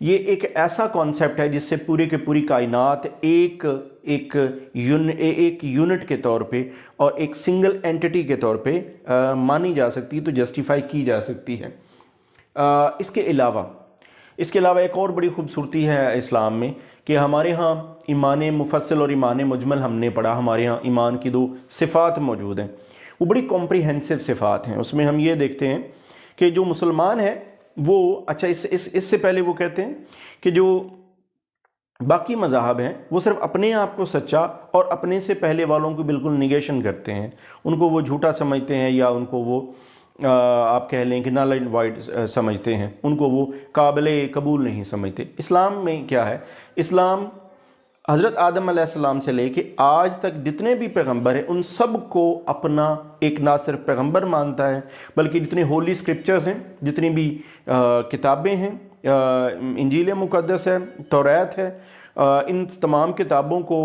یہ ایک ایسا کانسیپٹ ہے جس سے پورے کے پوری کائنات ایک یونٹ کے طور پہ اور ایک سنگل اینٹی کے طور پہ مانی جا سکتی ہے، تو جسٹیفائی کی جا سکتی ہے۔ اس کے علاوہ ایک اور بڑی خوبصورتی ہے اسلام میں کہ ہمارے ہاں ایمان مفصل اور ایمان مجمل ہم نے پڑھا، ہمارے ہاں ایمان کی 2 صفات موجود ہیں، وہ بڑی کمپریہنسو صفات ہیں۔ اس میں ہم یہ دیکھتے ہیں کہ جو مسلمان ہے وہ اس سے پہلے وہ کہتے ہیں کہ جو باقی مذاہب ہیں وہ صرف اپنے آپ کو سچا اور اپنے سے پہلے والوں کو بالکل نیگیشن کرتے ہیں، ان کو وہ جھوٹا سمجھتے ہیں، یا ان کو وہ آپ کہہ لیں کہ نل اینڈ وائڈ سمجھتے ہیں، ان کو وہ قابل قبول نہیں سمجھتے۔ اسلام میں کیا ہے؟ اسلام حضرت آدم علیہ السلام سے لے کے آج تک جتنے بھی پیغمبر ہیں ان سب کو اپنا ایک نہ صرف پیغمبر مانتا ہے، بلکہ جتنے ہولی سکرپچرز ہیں، جتنی بھی کتابیں ہیں، انجیل مقدس ہے، توریت ہے، ان تمام کتابوں کو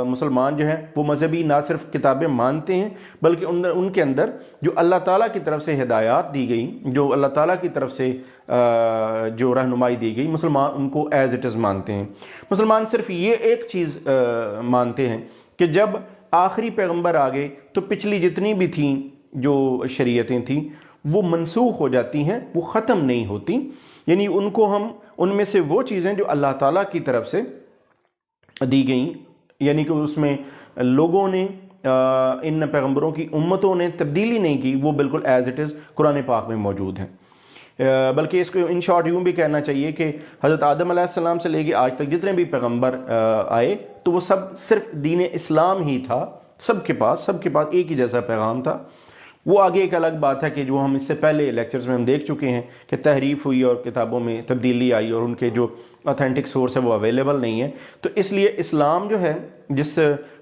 مسلمان جو ہیں وہ مذہبی نہ صرف کتابیں مانتے ہیں، بلکہ ان کے اندر جو اللہ تعالیٰ کی طرف سے ہدایات دی گئی، جو اللہ تعالیٰ کی طرف سے جو رہنمائی دی گئی، مسلمان ان کو ایز اٹ از مانتے ہیں۔ مسلمان صرف یہ ایک چیز مانتے ہیں کہ جب آخری پیغمبر آ گئے تو پچھلی جتنی بھی تھیں جو شریعتیں تھیں وہ منسوخ ہو جاتی ہیں، وہ ختم نہیں ہوتی، یعنی ان کو ہم ان میں سے وہ چیزیں جو اللہ تعالیٰ کی طرف سے دی گئیں، یعنی کہ اس میں لوگوں نے ان پیغمبروں کی امتوں نے تبدیلی نہیں کی، وہ بالکل ایز اٹ از قرآن پاک میں موجود ہیں۔ بلکہ اس کو ان شارٹ یوں بھی کہنا چاہیے کہ حضرت آدم علیہ السلام سے لے کے آج تک جتنے بھی پیغمبر آئے تو وہ سب صرف دین اسلام ہی تھا، سب کے پاس ایک ہی جیسا پیغام تھا۔ وہ آگے ایک الگ بات ہے کہ جو ہم اس سے پہلے لیکچرز میں ہم دیکھ چکے ہیں کہ تحریف ہوئی اور کتابوں میں تبدیلی آئی اور ان کے جو اتھینٹک سورس ہے وہ اویلیبل نہیں ہے، تو اس لیے اسلام جو ہے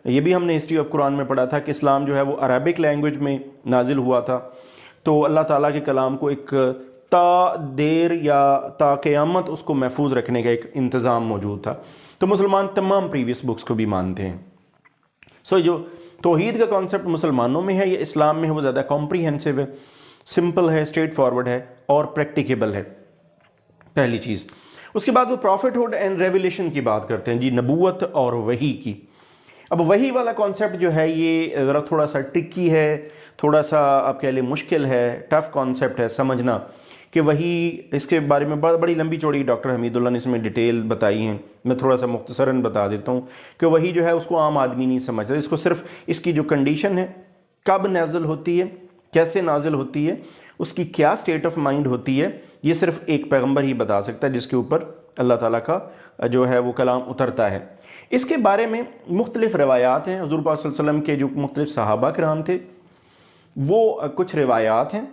یہ بھی ہم نے ہسٹری آف قرآن میں پڑھا تھا کہ اسلام جو ہے وہ عربک لینگویج میں نازل ہوا تھا، تو اللہ تعالیٰ کے کلام کو ایک تا دیر یا تا قیامت اس کو محفوظ رکھنے کا ایک انتظام موجود تھا۔ تو مسلمان تمام پریویس بکس کو بھی مانتے ہیں۔ جو توحید کا کانسیپٹ مسلمانوں میں ہے یا اسلام میں ہے وہ زیادہ کمپریہنسو ہے، سمپل ہے، اسٹریٹ فارورڈ ہے اور پریکٹیکیبل ہے، پہلی چیز۔ اس کے بعد وہ پروفٹ ہوڈ اینڈ ریویلیشن کی بات کرتے ہیں جی، نبوت اور وحی کی۔ اب وحی والا کانسیپٹ جو ہے یہ ذرا تھوڑا سا ٹرکی ہے، تھوڑا سا آپ کہہ لیں مشکل ہے، ٹف کانسیپٹ ہے سمجھنا کہ وحی، اس کے بارے میں بڑی لمبی چوڑی ڈاکٹر حمید اللہ نے اس میں ڈیٹیل بتائی ہیں، میں تھوڑا سا مختصراً بتا دیتا ہوں کہ وحی جو ہے اس کو عام آدمی نہیں سمجھتا، اس کو صرف اس کی جو کنڈیشن ہے، کب نازل ہوتی ہے، کیسے نازل ہوتی ہے، اس کی کیا سٹیٹ آف مائنڈ ہوتی ہے، یہ صرف ایک پیغمبر ہی بتا سکتا ہے جس کے اوپر اللہ تعالیٰ کا جو ہے وہ کلام اترتا ہے۔ اس کے بارے میں مختلف روایات ہیں، حضور پاک صلی اللہ علیہ وسلم کے جو مختلف صحابہ کرام تھے وہ کچھ روایات ہیں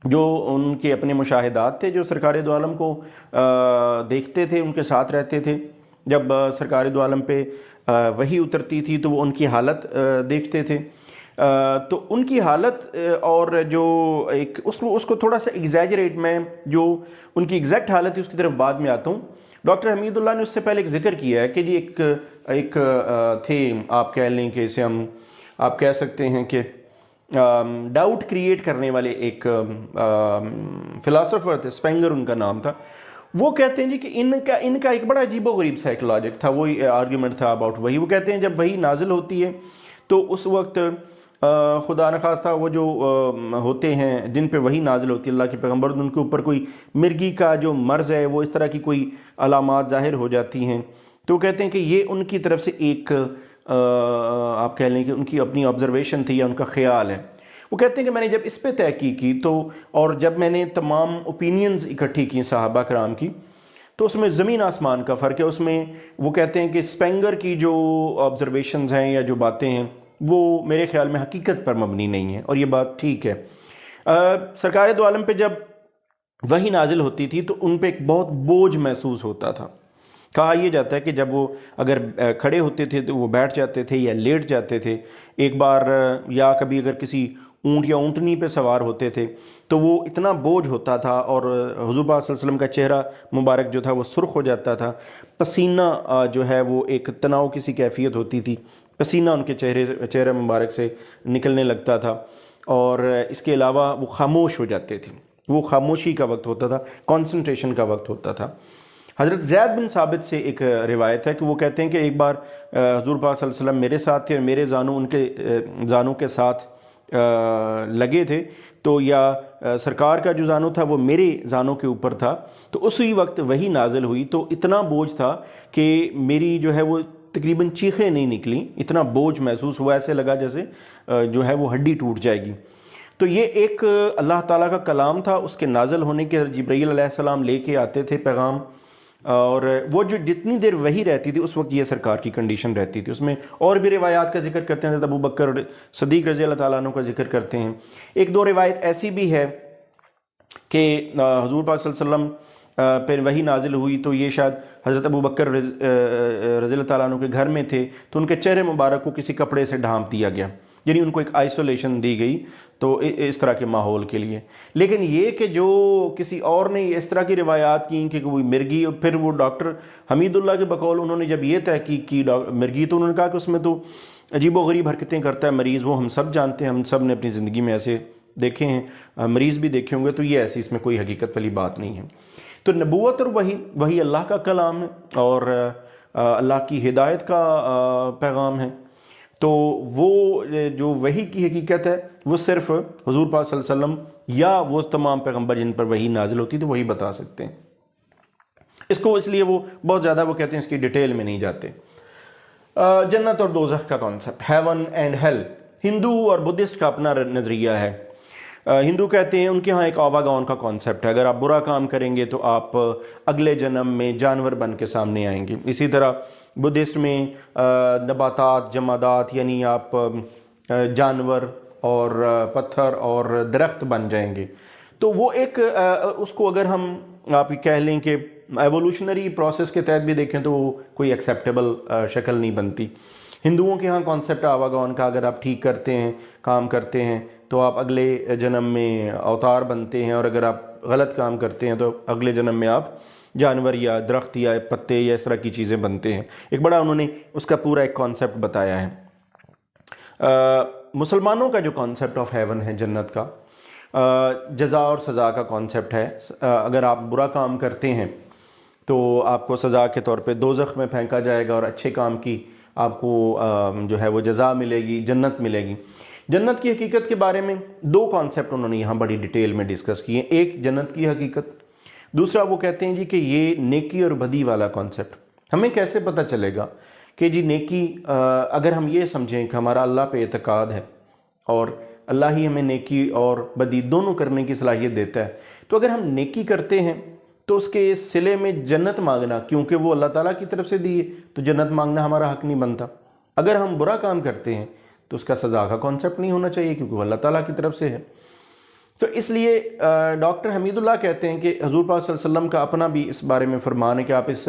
جو ان کے اپنے مشاہدات تھے، جو سرکار دو عالم کو دیکھتے تھے، ان کے ساتھ رہتے تھے۔ جب سرکار دو عالم پہ وحی اترتی تھی تو وہ ان کی حالت دیکھتے تھے، تو ان کی حالت اور جو ایک اس کو تھوڑا سا ایگزیجریٹ، میں جو ان کی ایگزیکٹ حالت ہے اس کی طرف بعد میں آتا ہوں۔ ڈاکٹر حمید اللہ نے اس سے پہلے ایک ذکر کیا ہے کہ جی ایک تھے، آپ کہہ لیں کہ اسے ہم آپ کہہ سکتے ہیں کہ ڈاؤٹ کریٹ کرنے والے ایک فلاسفر تھے، اسپینگر ان کا نام تھا۔ وہ کہتے ہیں جی کہ ان کا ایک بڑا عجیب و غریب سائیکولوجک تھا، وہی آرگیومنٹ تھا اباؤٹ وہی۔ وہ کہتے ہیں جب وہی نازل ہوتی ہے تو اس وقت خدا نخواستہ وہ جو ہوتے ہیں جن پہ وہی نازل ہوتی ہے، اللہ کے پیغمبر، ان کے اوپر کوئی مرگی کا جو مرض ہے، وہ اس طرح کی کوئی علامات ظاہر ہو جاتی ہیں، تو وہ کہتے ہیں کہ یہ ان کی طرف سے ایک آپ کہہ لیں کہ ان کی اپنی آبزرویشن تھی یا ان کا خیال ہے۔ وہ کہتے ہیں کہ میں نے جب اس پہ تحقیق کی تو اور جب میں نے تمام اوپینینز اکٹھی کی صحابہ کرام کی تو اس میں زمین آسمان کا فرق ہے۔ اس میں وہ کہتے ہیں کہ اسپینگر کی جو آبزرویشنز ہیں یا جو باتیں ہیں وہ میرے خیال میں حقیقت پر مبنی نہیں ہیں، اور یہ بات ٹھیک ہے۔ سرکار دو عالم پہ جب وحی نازل ہوتی تھی تو ان پہ ایک بہت بوجھ محسوس ہوتا تھا۔ کہا یہ جاتا ہے کہ جب وہ اگر کھڑے ہوتے تھے تو وہ بیٹھ جاتے تھے یا لیٹ جاتے تھے، ایک بار یا کبھی اگر کسی اونٹ یا اونٹنی پہ سوار ہوتے تھے تو وہ اتنا بوجھ ہوتا تھا، اور حضور پاک صلی اللہ علیہ وسلم کا چہرہ مبارک جو تھا وہ سرخ ہو جاتا تھا، پسینہ جو ہے وہ ایک تناؤ کی سی کیفیت ہوتی تھی، پسینہ ان کے چہرے مبارک سے نکلنے لگتا تھا، اور اس کے علاوہ وہ خاموش ہو جاتے تھے، وہ خاموشی کا وقت ہوتا تھا، کنسنٹریشن کا وقت ہوتا تھا۔ حضرت زید بن ثابت سے ایک روایت ہے کہ وہ کہتے ہیں کہ ایک بار حضور پاک صلی اللہ علیہ وسلم میرے ساتھ تھے اور میرے زانوں ان کے زانوں کے ساتھ لگے تھے، تو یا سرکار کا جو زانو تھا وہ میرے زانوں کے اوپر تھا، تو اسی وقت وہی نازل ہوئی، تو اتنا بوجھ تھا کہ میری جو ہے وہ تقریباً چیخیں نہیں نکلیں، اتنا بوجھ محسوس ہوا، ایسے لگا جیسے جو ہے وہ ہڈی ٹوٹ جائے گی۔ تو یہ ایک اللہ تعالیٰ کا کلام تھا، اس کے نازل ہونے کے جبرائیل علیہ السلام لے کے آتے تھے پیغام، اور وہ جو جتنی دیر وہی رہتی تھی اس وقت یہ سرکار کی کنڈیشن رہتی تھی۔ اس میں اور بھی روایات کا ذکر کرتے ہیں، حضرت ابو بکر صدیق رضی اللہ تعالیٰ عنہ کا ذکر کرتے ہیں۔ ایک دو روایت ایسی بھی ہے کہ حضور پاک صلی اللہ علیہ وسلم پہ وہی نازل ہوئی تو یہ شاید حضرت ابو بکر رضی اللہ تعالیٰ عنہ کے گھر میں تھے، تو ان کے چہرے مبارک کو کسی کپڑے سے ڈھانپ دیا گیا، یعنی ان کو ایک آئسولیشن دی گئی تو اس طرح کے ماحول کے لیے۔ لیکن یہ کہ جو کسی اور نے اس طرح کی روایات کی کہ وہ مرگی، اور پھر وہ ڈاکٹر حمید اللہ کے بقول انہوں نے جب یہ تحقیق کی مرگی، تو انہوں نے کہا کہ اس میں تو عجیب و غریب حرکتیں کرتا ہے مریض، وہ ہم سب جانتے ہیں، ہم سب نے اپنی زندگی میں ایسے دیکھے ہیں، مریض بھی دیکھے ہوں گے، تو یہ ایسی اس میں کوئی حقیقت والی بات نہیں ہے۔ تو نبوت اور وہی اللہ کا کلام ہے اور اللہ کی ہدایت کا پیغام ہے، تو وہ جو وحی کی حقیقت ہے وہ صرف حضور پاک صلی اللہ علیہ وسلم یا وہ تمام پیغمبر جن پر وحی نازل ہوتی تو وہی بتا سکتے ہیں اس کو، اس لیے وہ بہت زیادہ وہ کہتے ہیں اس کی ڈیٹیل میں نہیں جاتے۔ جنت اور دوزخ کا کانسیپٹ، ہیون اینڈ ہیل، ہندو اور بدھسٹ کا اپنا نظریہ ہے۔ ہندو کہتے ہیں ان کے ہاں ایک آواگون کا کانسیپٹ ہے، اگر آپ برا کام کریں گے تو آپ اگلے جنم میں جانور بن کے سامنے آئیں گے۔ اسی طرح بدھسٹ میں نباتات، جمادات، یعنی آپ جانور اور پتھر اور درخت بن جائیں گے۔ تو وہ ایک اس کو اگر ہم آپ کہہ لیں کہ ایوولوشنری پروسیس کے تحت بھی دیکھیں تو وہ کوئی ایکسیپٹیبل شکل نہیں بنتی۔ ہندوؤں کے ہاں کانسیپٹ آواگون کا، اگر آپ ٹھیک کرتے ہیں، کام کرتے ہیں تو آپ اگلے جنم میں اوتار بنتے ہیں، اور اگر آپ غلط کام کرتے ہیں تو اگلے جنم میں آپ جانور یا درخت یا پتے یا اس طرح کی چیزیں بنتے ہیں۔ ایک بڑا انہوں نے اس کا پورا ایک کانسیپٹ بتایا ہے۔ مسلمانوں کا جو کانسیپٹ آف ہیون ہے، جنت کا، جزا اور سزا کا کانسیپٹ ہے۔ اگر آپ برا کام کرتے ہیں تو آپ کو سزا کے طور پہ دوزخ میں پھینکا جائے گا، اور اچھے کام کی آپ کو جو ہے وہ جزا ملے گی، جنت ملے گی۔ جنت کی حقیقت کے بارے میں دو کانسیپٹ انہوں نے یہاں بڑی ڈیٹیل میں ڈسکس کیے، ایک جنت کی حقیقت، دوسرا وہ کہتے ہیں جی کہ یہ نیکی اور بدی والا کانسیپٹ۔ ہمیں کیسے پتہ چلے گا کہ جی نیکی، اگر ہم یہ سمجھیں کہ ہمارا اللہ پہ اعتقاد ہے اور اللہ ہی ہمیں نیکی اور بدی دونوں کرنے کی صلاحیت دیتا ہے، تو اگر ہم نیکی کرتے ہیں تو اس کے صلے میں جنت مانگنا، کیونکہ وہ اللہ تعالیٰ کی طرف سے دی ہے تو جنت مانگنا ہمارا حق نہیں بنتا۔ اگر ہم برا کام کرتے ہیں تو اس کا سزا کا کانسیپٹ نہیں ہونا چاہیے، کیونکہ وہ اللہ تعالیٰ کی طرف سے ہے۔ تو اس لیے ڈاکٹر حمید اللہ کہتے ہیں کہ حضور پاک صلی اللہ علیہ وسلم کا اپنا بھی اس بارے میں فرمان ہے کہ آپ اس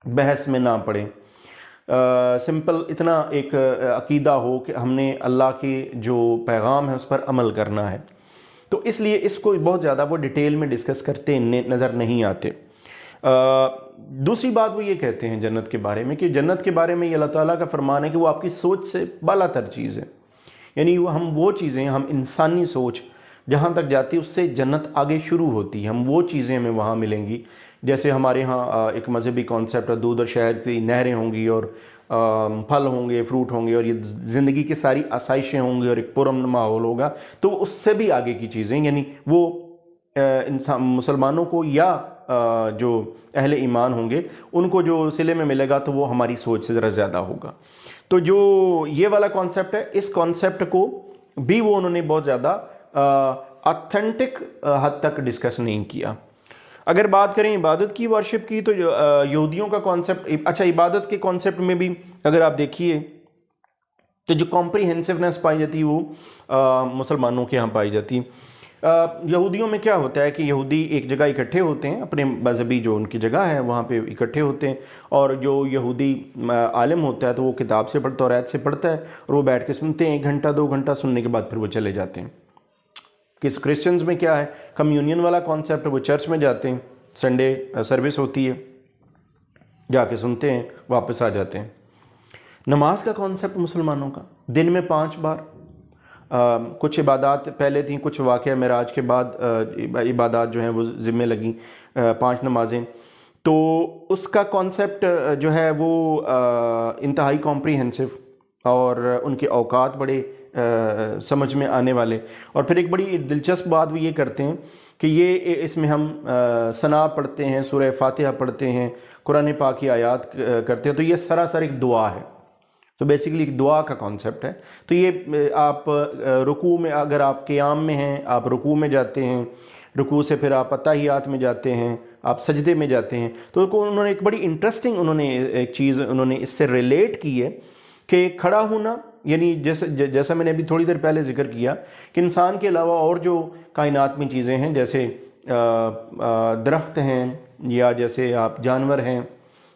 بحث میں نہ پڑیں، سمپل اتنا ایک عقیدہ ہو کہ ہم نے اللہ کے جو پیغام ہے اس پر عمل کرنا ہے۔ تو اس لیے اس کو بہت زیادہ وہ ڈیٹیل میں ڈسکس کرتے نظر نہیں آتے۔ دوسری بات وہ یہ کہتے ہیں جنت کے بارے میں کہ جنت کے بارے میں یہ اللہ تعالیٰ کا فرمان ہے کہ وہ آپ کی سوچ سے بالا تر چیز ہے، یعنی وہ چیزیں ہم انسانی سوچ جہاں تک جاتی ہے اس سے جنت آگے شروع ہوتی ہے، ہم وہ چیزیں ہمیں وہاں ملیں گی۔ جیسے ہمارے ہاں ایک مذہبی کانسیپٹ ہے، دودھ اور شہد کی نہریں ہوں گی اور پھل ہوں گے، فروٹ ہوں گے، اور یہ زندگی کی ساری آسائشیں ہوں گی اور ایک پرامن ماحول ہوگا۔ تو اس سے بھی آگے کی چیزیں، یعنی وہ انسان مسلمانوں کو یا جو اہل ایمان ہوں گے ان کو جو صلے میں ملے گا تو وہ ہماری سوچ سے ذرا زیادہ ہوگا۔ تو جو یہ والا کانسیپٹ ہے، اس کانسیپٹ کو بھی وہ انہوں نے بہت زیادہ آتھینٹک حد تک ڈسکس نہیں کیا۔ اگر بات کریں عبادت کی، ورشپ کی، تو یہودیوں کا کانسیپٹ، اچھا عبادت کے کانسیپٹ میں بھی اگر آپ دیکھیے تو جو کمپریہنسونیس پائی جاتی ہے وہ مسلمانوں کے ہاں پائی جاتی ہے۔ یہودیوں میں کیا ہوتا ہے کہ یہودی ایک جگہ اکٹھے ہوتے ہیں، اپنے مذہبی جو ان کی جگہ ہے وہاں پہ اکٹھے ہوتے ہیں، اور جو یہودی عالم ہوتا ہے تو وہ کتاب سے پڑھتا ہے، توریت سے پڑھتا ہے، اور وہ بیٹھ کے سنتے ہیں، 1 گھنٹہ 2 گھنٹہ سننے کے بعد پھر وہ چلے جاتے ہیں۔ کرسچنز میں کیا ہے، کمیونین والا کانسیپٹ، وہ چرچ میں جاتے ہیں، سنڈے سروس ہوتی ہے، جا کے سنتے ہیں، واپس آ جاتے ہیں۔ نماز کا کانسیپٹ مسلمانوں کا دن میں 5 بار، کچھ عبادات پہلے تھیں، کچھ واقعہ معراج کے بعد عبادات جو ہیں وہ ذمہ لگیں، 5 نمازیں۔ تو اس کا کانسیپٹ جو ہے وہ انتہائی کمپریہنسو، اور ان کے اوقات بڑے سمجھ میں آنے والے. اور پھر ایک بڑی دلچسپ بات وہ یہ کرتے ہیں کہ یہ اس میں ہم ثنا پڑھتے ہیں، سورہ فاتحہ پڑھتے ہیں، قرآن پاک کی آیات کرتے ہیں، تو یہ سراسر ایک دعا ہے. تو بیسیکلی ایک دعا کا کانسیپٹ ہے. تو یہ آپ رکوع میں، اگر آپ قیام میں ہیں، آپ رکوع میں جاتے ہیں، رکوع سے پھر آپ اتحیات میں جاتے ہیں، آپ سجدے میں جاتے ہیں، تو انہوں نے ایک بڑی انٹرسٹنگ ایک چیز انہوں نے اس سے ریلیٹ کی ہے کہ کھڑا ہونا، یعنی جیسا میں نے ابھی تھوڑی دیر پہلے ذکر کیا کہ انسان کے علاوہ اور جو کائنات میں چیزیں ہیں، جیسے درخت ہیں، یا جیسے آپ جانور ہیں،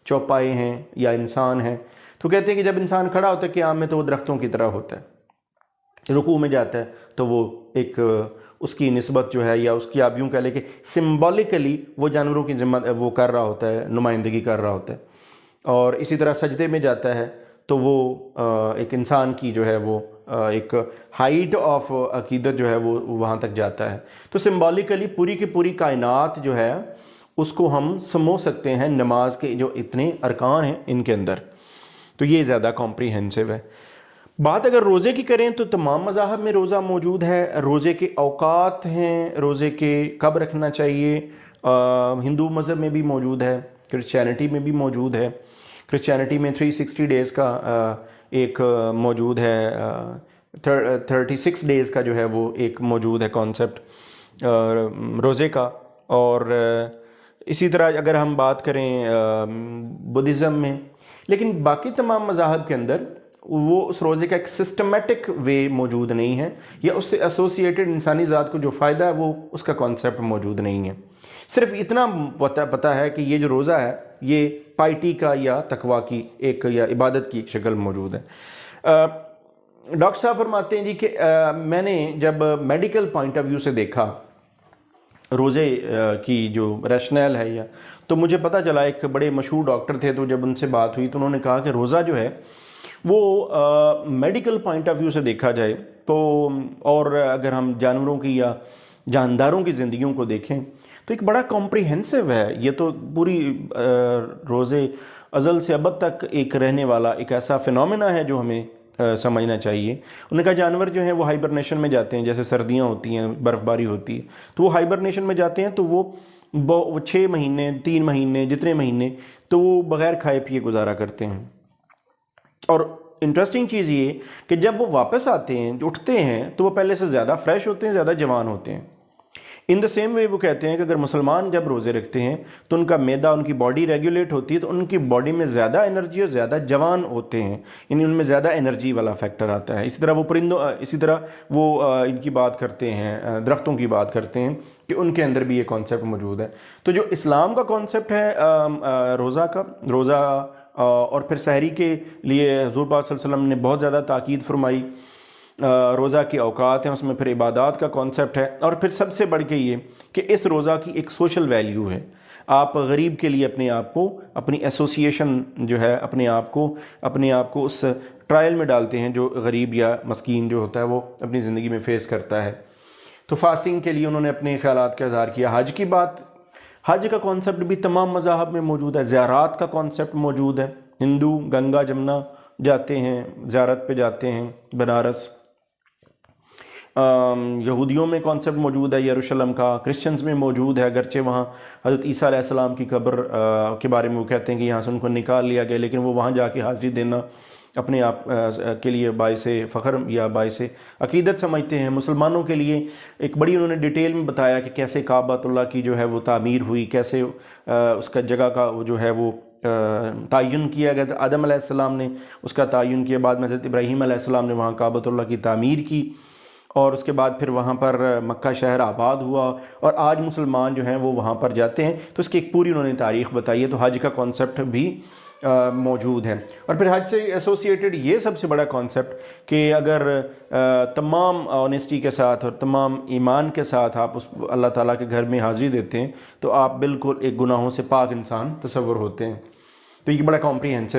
چوپائے ہیں، یا انسان ہیں، تو کہتے ہیں کہ جب انسان کھڑا ہوتا ہے قیام میں تو وہ درختوں کی طرح ہوتا ہے. رکوع میں جاتا ہے تو وہ ایک اس کی نسبت جو ہے، یا اس کی آپ یوں کہہ لیں کہ سمبولیکلی وہ جانوروں کی وہ کر رہا ہوتا ہے، نمائندگی کر رہا ہوتا ہے. اور اسی طرح سجدے میں جاتا ہے تو وہ ایک انسان کی جو ہے وہ ایک ہائٹ آف عقیدت جو ہے وہ وہاں تک جاتا ہے. تو سمبولیکلی پوری کی پوری کائنات جو ہے اس کو ہم سمو سکتے ہیں نماز کے جو اتنے ارکان ہیں ان کے اندر. تو یہ زیادہ کمپریہنسو ہے. بات اگر روزے کی کریں تو تمام مذاہب میں روزہ موجود ہے. روزے کے اوقات ہیں، روزے کے کب رکھنا چاہیے. ہندو مذہب میں بھی موجود ہے، کرسچینٹی میں بھی موجود ہے. کرسچینٹی میں 360 ڈیز کا ایک موجود ہے، 36 ڈیز کا جو ہے وہ ایک موجود ہے کانسیپٹ روزے کا. اور اسی طرح اگر ہم بات کریں بدھزم میں، لیکن باقی تمام مذاہب کے اندر وہ اس روزے کا ایک سسٹمیٹک وے موجود نہیں ہے، یا اس سے ایسوسیٹڈ انسانی ذات کو جو فائدہ ہے وہ اس کا کانسیپٹ موجود نہیں ہے. صرف اتنا پتہ ہے کہ یہ جو روزہ ہے یہ پائٹی کا یا تقوی کی ایک یا عبادت کی ایک شکل موجود ہے. ڈاکٹر صاحب فرماتے ہیں جی کہ میں نے جب میڈیکل پوائنٹ آف ویو سے دیکھا روزے کی جو ریشنل ہے، یا تو مجھے پتہ چلا ایک بڑے مشہور ڈاکٹر تھے، تو جب ان سے بات ہوئی تو انہوں نے کہا کہ روزہ جو ہے وہ میڈیکل پوائنٹ آف ویو سے دیکھا جائے تو، اور اگر ہم جانوروں کی یا جانداروں کی زندگیوں کو دیکھیں تو ایک بڑا کمپریہنسو ہے. یہ تو پوری روزے ازل سے ابد تک ایک رہنے والا ایک ایسا فینومینا ہے جو ہمیں سمجھنا چاہیے. انہوں نے کہا جانور جو ہیں وہ ہائبرنیشن میں جاتے ہیں، جیسے سردیاں ہوتی ہیں، برف باری ہوتی ہے تو وہ ہائبرنیشن میں جاتے ہیں، تو وہ 6 مہینے 3 مہینے جتنے مہینے تو وہ بغیر کھائے پیے گزارا کرتے ہیں. اور انٹرسٹنگ چیز یہ کہ جب وہ واپس آتے ہیں، اٹھتے ہیں، تو وہ پہلے سے زیادہ فریش ہوتے ہیں، زیادہ جوان ہوتے ہیں. ان دا سیم وے وہ کہتے ہیں کہ اگر مسلمان جب روزے رکھتے ہیں تو ان کا معدہ، ان کی باڈی ریگولیٹ ہوتی ہے، تو ان کی باڈی میں زیادہ انرجی اور زیادہ جوان ہوتے ہیں، یعنی ان میں زیادہ انرجی والا فیکٹر آتا ہے. اسی طرح وہ پرندوں، اسی طرح وہ ان کی بات کرتے ہیں، درختوں کی بات کرتے ہیں کہ ان کے اندر بھی یہ کانسیپٹ موجود ہے. تو جو اسلام کا کانسیپٹ ہے روزہ اور پھر سحری کے لیے حضور پاک صلی اللہ علیہ وسلم نے بہت زیادہ تاکید فرمائی. روزہ کے اوقات ہیں، اس میں پھر عبادات کا کانسیپٹ ہے، اور پھر سب سے بڑھ کے یہ کہ اس روزہ کی ایک سوشل ویلیو ہے. آپ غریب کے لیے اپنے آپ کو، اپنی ایسوسیشن جو ہے، اپنے آپ کو اس ٹرائل میں ڈالتے ہیں جو غریب یا مسکین جو ہوتا ہے وہ اپنی زندگی میں فیس کرتا ہے. تو فاسٹنگ کے لیے انہوں نے اپنے خیالات کا اظہار کیا. حج کی بات، حج کا کانسیپٹ بھی تمام مذاہب میں موجود ہے. زیارات کا کانسیپٹ موجود ہے. ہندو گنگا جمنا جاتے ہیں، زیارت پہ جاتے ہیں بنارس. یہودیوں میں کانسیپٹ موجود ہے یروشلم کا، کرسچنز میں موجود ہے، اگرچہ وہاں حضرت عیسیٰ علیہ السلام کی قبر کے بارے میں وہ کہتے ہیں کہ یہاں سے ان کو نکال لیا گیا، لیکن وہ وہاں جا کے حاضری دینا اپنے آپ کے لیے باعث فخر یا باعث عقیدت سمجھتے ہیں. مسلمانوں کے لیے ایک بڑی انہوں نے ڈیٹیل میں بتایا کہ کیسے کعبۃ اللہ کی جو ہے وہ تعمیر ہوئی، کیسے اس کا جگہ کا وہ جو ہے وہ تعین کیا گیا. آدم علیہ السلام نے اس کا تعین کیا، بعد میں حضرت ابراہیم علیہ السلام نے وہاں کعبۃ اللہ کی تعمیر کی، اور اس کے بعد پھر وہاں پر مکہ شہر آباد ہوا، اور آج مسلمان جو ہیں وہ وہاں پر جاتے ہیں. تو اس کی ایک پوری انہوں نے تاریخ بتائی ہے. تو حج کا کانسیپٹ بھی موجود ہے. اور پھر حج سے ایسوسیٹڈ یہ سب سے بڑا کانسیپٹ کہ اگر تمام آنیسٹی کے ساتھ اور تمام ایمان کے ساتھ آپ اس اللہ تعالیٰ کے گھر میں حاضری دیتے ہیں تو آپ بالکل ایک گناہوں سے پاک انسان تصور ہوتے ہیں. تو یہ بڑا کمپریہنسو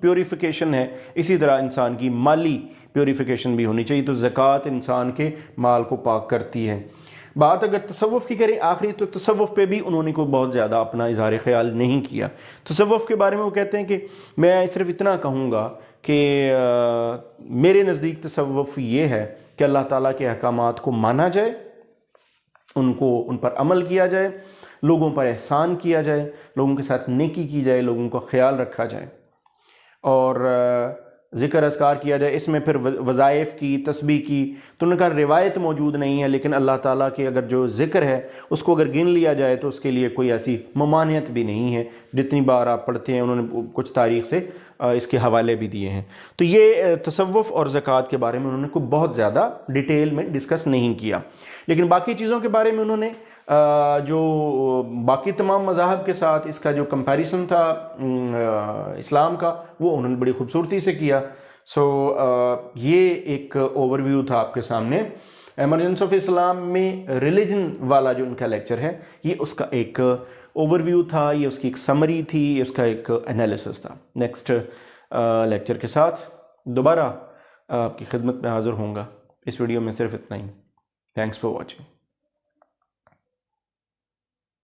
پیوریفیکیشن ہے اسی طرح انسان کی مالی پیوریفیکیشن بھی ہونی چاہیے, تو زکوٰۃ انسان کے مال کو پاک کرتی ہے. بات اگر تصوف کی کریں آخری, تو تصوف پہ بھی انہوں نے کوئی بہت زیادہ اپنا اظہار خیال نہیں کیا. تصوف کے بارے میں وہ کہتے ہیں کہ میں صرف اتنا کہوں گا کہ میرے نزدیک تصوف یہ ہے کہ اللہ تعالیٰ کے احکامات کو مانا جائے, ان پر عمل کیا جائے, لوگوں پر احسان کیا جائے, لوگوں کے ساتھ نیکی کی جائے, لوگوں کا خیال رکھا جائے, اور ذکر اذکار کیا جائے. اس میں پھر وظائف کی, تسبیح کی, تو انہوں نے کہا روایت موجود نہیں ہے, لیکن اللہ تعالیٰ کے اگر جو ذکر ہے اس کو اگر گن لیا جائے تو اس کے لیے کوئی ایسی ممانعت بھی نہیں ہے. جتنی بار آپ پڑھتے ہیں, انہوں نے کچھ تاریخ سے اس کے حوالے بھی دیے ہیں. تو یہ تصوف اور زکوٰۃ کے بارے میں انہوں نے کوئی بہت زیادہ ڈیٹیل میں ڈسکس نہیں کیا. لیکن باقی چیزوں کے بارے میں انہوں نے جو باقی تمام مذاہب کے ساتھ اس کا جو کمپیریزن تھا اسلام کا, وہ انہوں نے بڑی خوبصورتی سے کیا. یہ ایک اوور ویو تھا آپ کے سامنے ایمرجنس آف اسلام میں ریلیجن والا جو ان کا لیکچر ہے, یہ اس کا ایک اوور ویو تھا, یہ اس کی ایک سمری تھی, اس کا ایک انالیسس تھا. نیکسٹ لیکچر کے ساتھ دوبارہ آپ کی خدمت میں حاضر ہوں گا. اس ویڈیو میں صرف اتنا ہی. Thanks for watching.